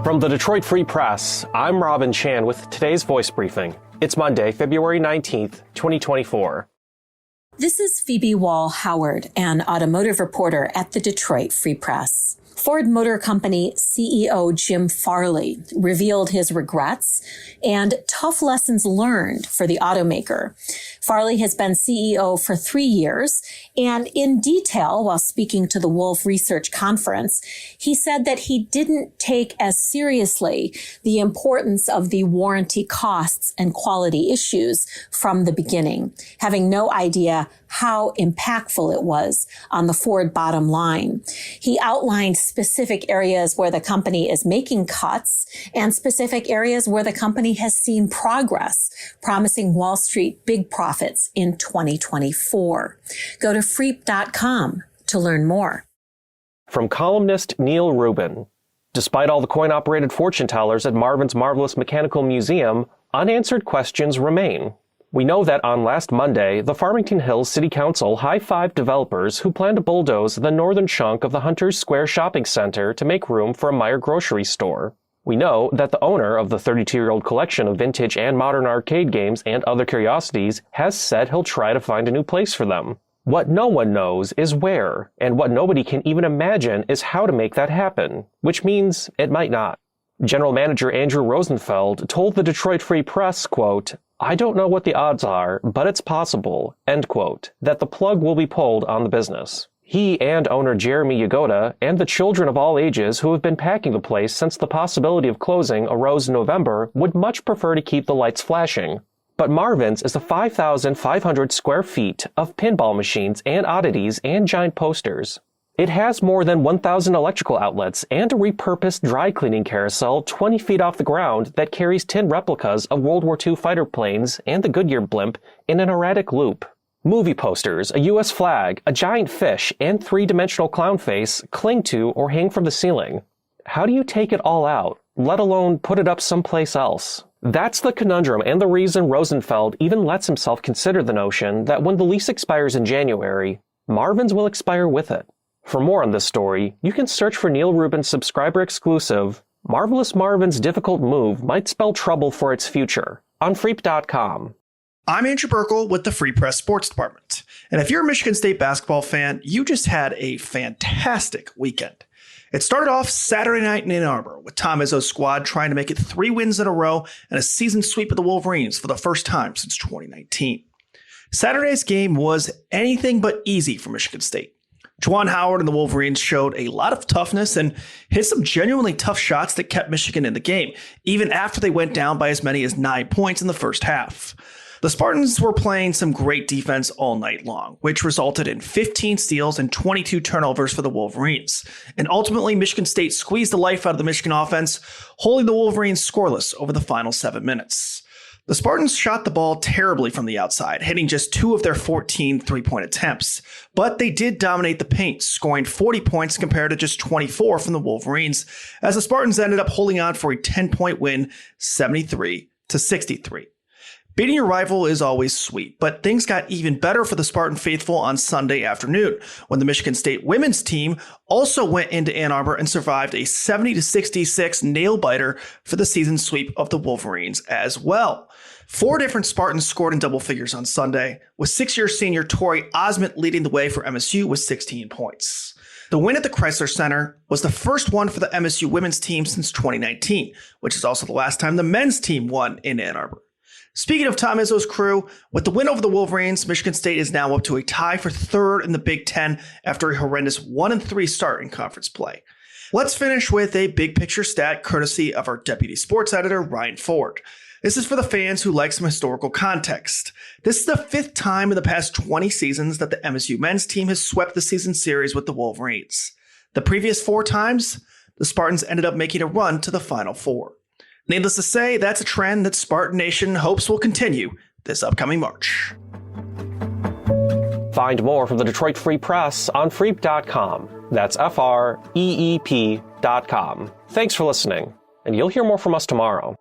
From the Detroit Free Press, I'm Robin Chan with today's voice briefing. It's Monday, February 19th, 2024. This is Phoebe Wall-Howard, an automotive reporter at the Detroit Free Press. Ford Motor Company CEO Jim Farley revealed his regrets and tough lessons learned for the automaker. Farley has been CEO for 3 years, and in detail, while speaking to the Wolf Research Conference, he said that he didn't take as seriously the importance of the warranty costs and quality issues from the beginning, having no idea how impactful it was on the Ford bottom line. He outlined specific areas where the company is making cuts and specific areas where the company has seen progress, promising Wall Street big profits in 2024. Go to freep.com to learn more. From columnist Neil Rubin. Despite all the coin-operated fortune tellers at Marvin's Marvelous Mechanical Museum, unanswered questions remain. We know that on last Monday, the Farmington Hills City Council high-fived developers who plan to bulldoze the northern chunk of the Hunters Square Shopping Center to make room for a Meijer grocery store. We know that the owner of the 32-year-old collection of vintage and modern arcade games and other curiosities has said he'll try to find a new place for them. What no one knows is where, and what nobody can even imagine is how to make that happen, which means it might not. General Manager Andrew Rosenfeld told the Detroit Free Press, quote, "I don't know what the odds are, but it's possible," end quote, that the plug will be pulled on the business. He and owner Jeremy Yagoda and the children of all ages who have been packing the place since the possibility of closing arose in November would much prefer to keep the lights flashing. But Marvin's is the 5,500 square feet of pinball machines and oddities and giant posters. It has more than 1,000 electrical outlets and a repurposed dry cleaning carousel 20 feet off the ground that carries tin replicas of World War II fighter planes and the Goodyear blimp in an erratic loop. Movie posters, a U.S. flag, a giant fish, and three-dimensional clown face cling to or hang from the ceiling. How do you take it all out, let alone put it up someplace else? That's the conundrum and the reason Rosenfeld even lets himself consider the notion that when the lease expires in January, Marvin's will expire with it. For more on this story, you can search for Neil Rubin's subscriber exclusive, Marvelous Marvin's Difficult Move Might Spell Trouble for Its Future, on Freep.com. I'm Andrew Burkle with the Free Press Sports Department. And if you're a Michigan State basketball fan, you just had a fantastic weekend. It started off Saturday night in Ann Arbor with Tom Izzo's squad trying to make it 3 wins in a row and a season sweep of the Wolverines for the first time since 2019. Saturday's game was anything but easy for Michigan State. Juwan Howard and the Wolverines showed a lot of toughness and hit some genuinely tough shots that kept Michigan in the game, even after they went down by as many as 9 points in the first half. The Spartans were playing some great defense all night long, which resulted in 15 steals and 22 turnovers for the Wolverines. And ultimately, Michigan State squeezed the life out of the Michigan offense, holding the Wolverines scoreless over the final 7 minutes. The Spartans shot the ball terribly from the outside, hitting just 2 of their 14 three-point attempts. But they did dominate the paint, scoring 40 points compared to just 24 from the Wolverines, as the Spartans ended up holding on for a 10-point win, 73-63. Beating your rival is always sweet, but things got even better for the Spartan faithful on Sunday afternoon, when the Michigan State women's team also went into Ann Arbor and survived a 70-66 nail-biter for the season sweep of the Wolverines as well. 4 different Spartans scored in double figures on Sunday, with 6-year senior Tori Osment leading the way for MSU with 16 points. The win at the Chrysler Center was the first one for the MSU women's team since 2019, which is also the last time the men's team won in Ann Arbor. Speaking of Tom Izzo's crew, with the win over the Wolverines, Michigan State is now up to a tie for 3rd in the Big Ten after a horrendous 1-3 start in conference play. Let's finish with a big picture stat courtesy of our deputy sports editor, Ryan Ford. This is for the fans who like some historical context. This is the 5th time in the past 20 seasons that the MSU men's team has swept the season series with the Wolverines. The previous 4 times, the Spartans ended up making a run to the Final Four. Needless to say, that's a trend that Spartan Nation hopes will continue this upcoming March. Find more from the Detroit Free Press on Freep.com. That's FREEP.com. Thanks for listening, and you'll hear more from us tomorrow.